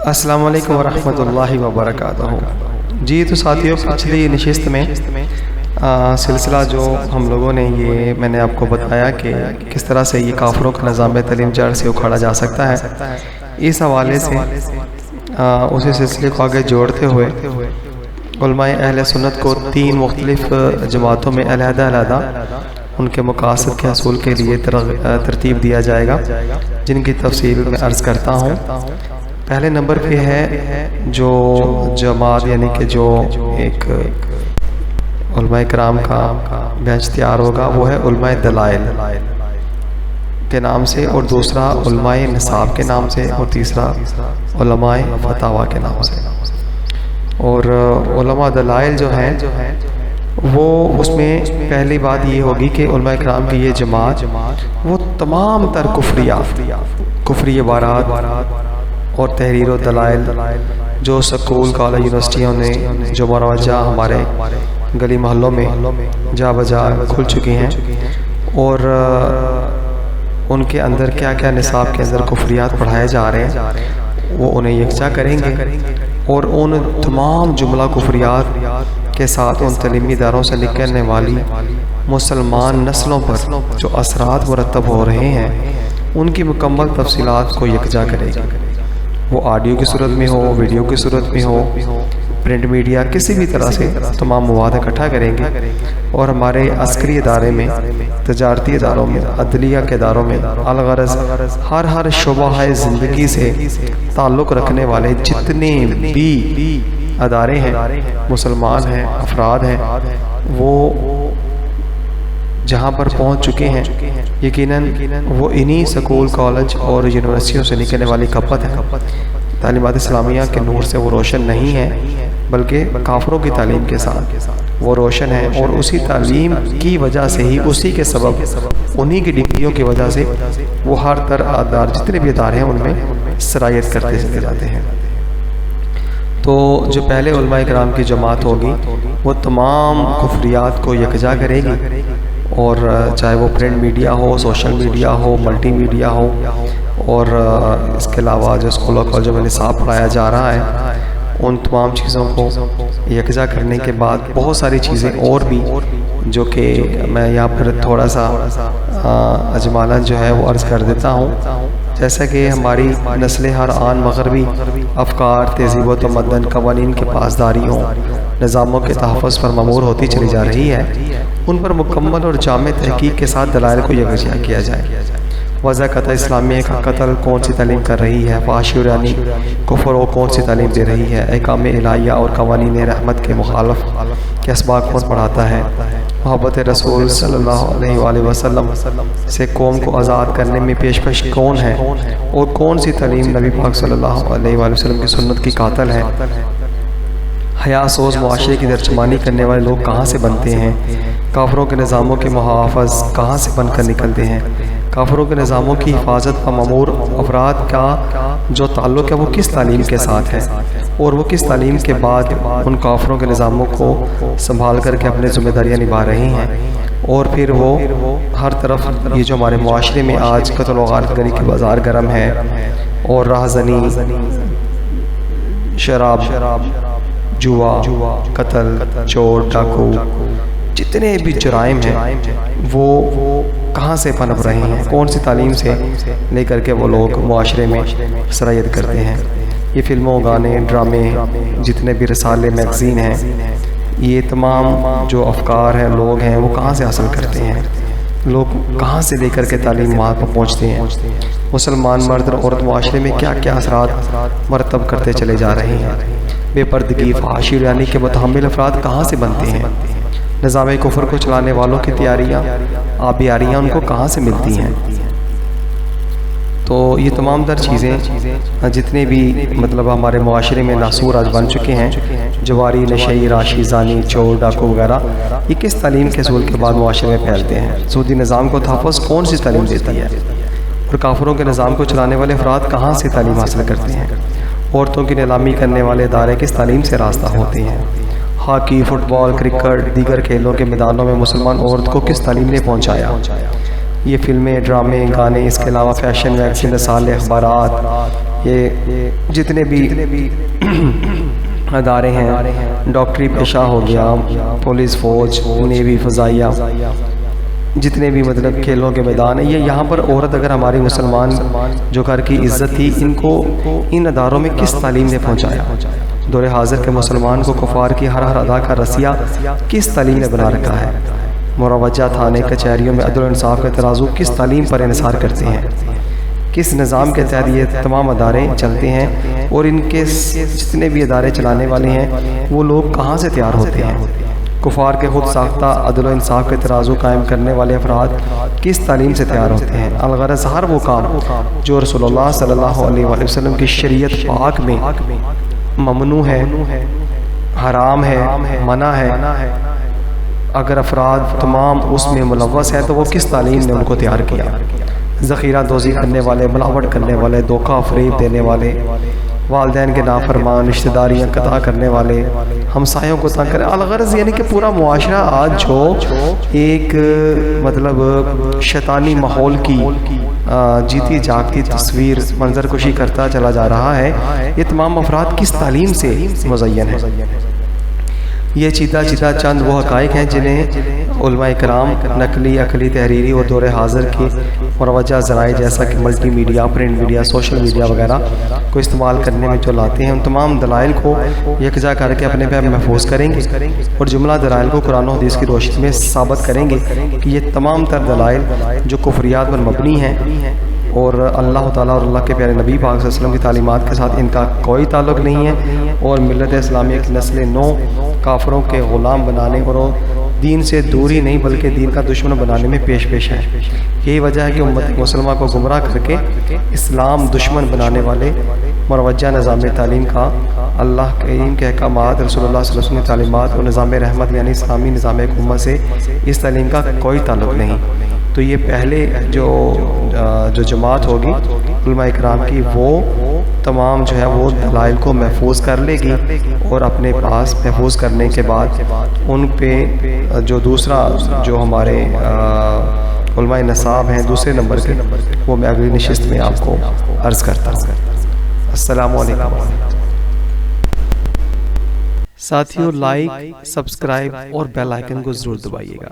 السلام علیکم ورحمۃ اللہ وبرکاتہ۔ جی تو ساتھیوں، پچھلی نشست میں سلسلہ جو ہم لوگوں نے میں نے آپ کو بتایا کہ کس طرح سے یہ کافروں کا نظام تعلیم جڑ سے اکھاڑا جا سکتا ہے، اس حوالے سے اسی سلسلے کو آگے جوڑتے ہوئے علماء اہل سنت کو 3 مختلف جماعتوں میں علیحدہ علیحدہ ان کے مقاصد کے حصول کے لیے ترتیب دیا جائے گا، جن کی تفصیل میں عرض کرتا ہوں۔ پہلے نمبر پہ ہے جو جماعت، یعنی کہ جو ایک علماء کرام کا بینچ تیار ہوگا، وہ ہے علماء دلائل کے نام سے، اور دوسرا علماء نصاب کے نام سے، اور تیسرا علماء فتاوی کے نام سے۔ اور علماء دلائل جو ہیں وہ اس میں پہلی بات یہ ہوگی کہ علماء کرام کی یہ جماعت وہ تمام تر کفری عبارات اور تحریر و دلائل جو سکول، کالج، یونیورسٹیوں نے جو مروجہ ہمارے گلی محلوں میں جا بجا کھل چکی ہیں، اور ان کے اندر کیا کیا نصاب کے اندر کفریات پڑھائے جا رہے ہیں، وہ انہیں یکجا کریں گے، اور ان تمام جملہ کفریات کے ساتھ ان تعلیمی اداروں سے نکلنے والی مسلمان نسلوں پر جو اثرات مرتب ہو رہے ہیں، ان کی مکمل تفصیلات کو یکجا کرے گی۔ وہ آڈیو کی صورت میں ہو، ویڈیو کی صورت میں ہو، پرنٹ میڈیا، کسی بھی طرح سے تمام مواد اکٹھا کریں گے، اور ہمارے عسکری ادارے میں، تجارتی اداروں میں، عدلیہ کے اداروں میں، الغرض ہر شعبہ زندگی سے تعلق رکھنے والے جتنے بھی ادارے ہیں، مسلمان ہیں، افراد ہیں، وہ جہاں پر پہنچ چکے ہیں، یقیناً وہ انہی سکول، کالج اور یونیورسٹیوں سے نکلنے والی کھپت ہے۔ تعلیمات اسلامیہ کے نور سے وہ روشن نہیں ہے، بلکہ کافروں کی تعلیم کے ساتھ وہ روشن ہے، اور اسی تعلیم کی وجہ سے ہی، اسی کے سبب، انہی کی ڈگریوں کی وجہ سے وہ ہر طرح جتنے بھی ادارے ہیں ان میں سرایت کرتے چلے جاتے ہیں۔ تو جو پہلے علماء کرام کی جماعت ہوگی وہ تمام کفریات کو یکجا کرے گی، اور چاہے وہ پرنٹ میڈیا ہو، سوشل میڈیا ہو، ملٹی میڈیا ہو، اور اس کے علاوہ جو اسکولوں کالجوں میں نصاب پڑھایا جا رہا ہے، ان تمام چیزوں کو یکجا کرنے کے بعد بہت ساری چیزیں اور بھی جو کہ میں یہاں پر تھوڑا سا اجمالاً جو ہے وہ عرض کر دیتا ہوں، جیسا کہ ہماری نسل ہر آن مغربی افکار، تہذیب و تمدن، قوانین کی پاسداریوں، نظاموں کے تحفظ پر مامور ہوتی چلی جا رہی ہے، ان پر مکمل اور جامع تحقیق کے ساتھ دلائل کو یکجا کیا جائے۔ وضاحت اسلامیہ کا قتل کون سی تعلیم کر رہی ہے، فحاشی اور یعنی کفر و کون سی تعلیم دے رہی ہے، احکام الہیہ اور قوانین رحمت کے مخالف کے اسباق کون پڑھاتا ہے، محبت رسول صلی اللہ علیہ وآلہ وسلم سے قوم کو آزاد کرنے میں پیشکش کون ہے، اور کون سی تعلیم نبی پاک صلی اللہ علیہ وآلہ وسلم کی سنت کی قاتل ہے، حیا سوز معاشرے کی ترجمانی کرنے والے لوگ کہاں سے بنتے ہیں، کافروں کے نظاموں کے محافظ کہاں سے بن کر نکلتے ہیں، کافروں کے نظاموں کی حفاظت کا مامور افراد کا جو تعلق ہے وہ کس تعلیم کے ساتھ ہے، اور وہ کس تعلیم کے بعد ان کافروں کے نظاموں کو سنبھال کر کے اپنے ذمہ داریاں نبھا رہے ہیں، اور پھر وہ ہر طرف یہ جو ہمارے معاشرے میں آج قتل و غارت گری کے بازار گرم ہے، اور راہزنی، شراب، جوا، قتل، چور، ڈاکو، جتنے بھی جرائم ہیں وہ کہاں سے پنپ رہے ہیں، کون سی تعلیم سے لے کر کے وہ لوگ معاشرے میں سرایت کرتے ہیں۔ یہ فلموں، گانے، ڈرامے، جتنے بھی رسالے، میگزین ہیں، یہ تمام جو افکار ہیں، لوگ ہیں، وہ کہاں سے حاصل کرتے ہیں، لوگ کہاں سے لے کر کے تعلیم وہاں پر پہنچتے ہیں، مسلمان مرد اور عورت معاشرے میں کیا کیا اثرات مرتب کرتے چلے جا رہے ہیں، بے پردگی، فحاشی یعنی کے متحمل افراد کہاں سے بنتے ہیں، نظام کفر کو چلانے والوں کی تیاریاں، آبیاریاں ان کو کہاں سے ملتی ہیں۔ تو یہ تمام در چیزیں جتنے بھی مطلب ہمارے معاشرے میں ناسور آج بن چکے ہیں، جواری، نشئی، راشی، زانی، چور، ڈاکو وغیرہ، یہ کس تعلیم کے حصول کے بعد معاشرے میں پھیلتے ہیں، سودی نظام کو تحفظ کون سی تعلیم دیتی ہے، اور کافروں کے نظام کو چلانے والے افراد کہاں سے تعلیم حاصل کرتے ہیں، عورتوں کی نیلامی کرنے والے ادارے کس تعلیم سے راستہ ہوتے ہیں، ہاکی، فٹ بال، کرکٹ، دیگر کھیلوں کے میدانوں میں مسلمان عورت کو کس تعلیم نے پہنچایا، یہ فلمیں، ڈرامے، گانے، اس کے علاوہ فیشن، میگزین، رسالے، اخبارات، یہ جتنے بھی ادارے ہیں، ڈاکٹری پیشہ ہو گیا، پولیس، فوج، نیوی، فضائیہ، جتنے بھی مطلب کھیلوں کے میدان ہیں، یہ یہاں پر عورت اگر ہماری مسلمان جو گھر کی عزت تھی، ان کو ان اداروں میں کس تعلیم نے پہنچایا؟ دور حاضر کے مسلمان کو کفار کی ہر ادا کا رسیہ کس تعلیم نے بنا رکھا ہے؟ مروجہ تھانے کچہریوں میں عدل و انصاف کا ترازو کس تعلیم پر انحصار کرتے ہیں؟ کس نظام کے تحت یہ تمام ادارے چلتے ہیں؟ اور ان کے جتنے بھی ادارے چلانے والے ہیں وہ لوگ کہاں سے تیار ہوتے ہیں؟ کفار کے خود ساختہ عدل و انصاف کے ترازو قائم کرنے والے افراد کس تعلیم سے تیار ہوتے ہیں؟ الغرض ہر وہ کام جو رسول اللہ صلی اللہ علیہ وآلہ وسلم کی شریعت پاک میں ممنوع ہے، حرام ہے، منع ہے، اگر افراد تمام اس میں ملوث ہیں تو وہ کس تعلیم نے ان کو تیار کیا؟ ذخیرہ دوزی کرنے والے، ملاوٹ کرنے والے، دھوکہ فریب دینے والے، والدین کے نافرمان، رشتہ داریاں قطع کرنے والے، ہمسایوں کو تنگ کرنے، الغرض یعنی کہ پورا معاشرہ آج جو ایک مطلب شیطانی ماحول کی جیتی جاگتی تصویر منظر کشی کرتا چلا جا رہا ہے، یہ تمام افراد کس تعلیم سے مزین ہے؟ یہ چیتا چند وہ حقائق ہیں جنہیں علماء کرام نقلی، عقلی، تحریری اور دور حاضر کی مروجہ ذرائع جیسا کہ multi media, print media, social media وغیرہ کو استعمال کرنے میں جو لاتے ہیں، ان تمام دلائل کو یکجا کر کے اپنے پہ محفوظ کریں گے اور جملہ دلائل کو قرآن و حدیث کی روشنی میں ثابت کریں گے کہ یہ تمام تر دلائل جو کفریات پر مبنی ہیں اور اللہ تعالیٰ اور اللہ کے پیارے نبی پاک صلی اللہ علیہ وسلم کی تعلیمات کے ساتھ ان کا کوئی تعلق نہیں ہے، اور ملت اسلامیہ کی نسل نو کافروں کے غلام بنانے اور دین سے دوری نہیں بلکہ دین کا دشمن بنانے میں پیش ہے۔ یہی وجہ ہے کہ امت مسلمہ کو گمراہ کر کے اسلام دشمن بنانے والے مروجہ نظام تعلیم کا اللہ کے احکامات، رسول اللہ صلی اللہ علیہ وسلم کی تعلیمات اور نظام رحمت یعنی اسلامی نظام حکومت سے اس تعلیم کا کوئی تعلق نہیں۔ تو یہ پہلے جو جماعت ہوگی علماء اکرام کی، وہ تمام جو ہے وہ دلائل کو محفوظ کر لے گی اور اپنے پاس محفوظ کرنے کے بعد ان پہ جو دوسرا جو ہمارے علماء نصاب ہیں دوسرے نمبر کے، وہ میں اگلی نشست میں آپ کو عرض کرتا ہوں۔ السلام علیکم۔ ساتھیوں، لائک، سبسکرائب اور بیل آئیکن کو ضرور دبائیے گا۔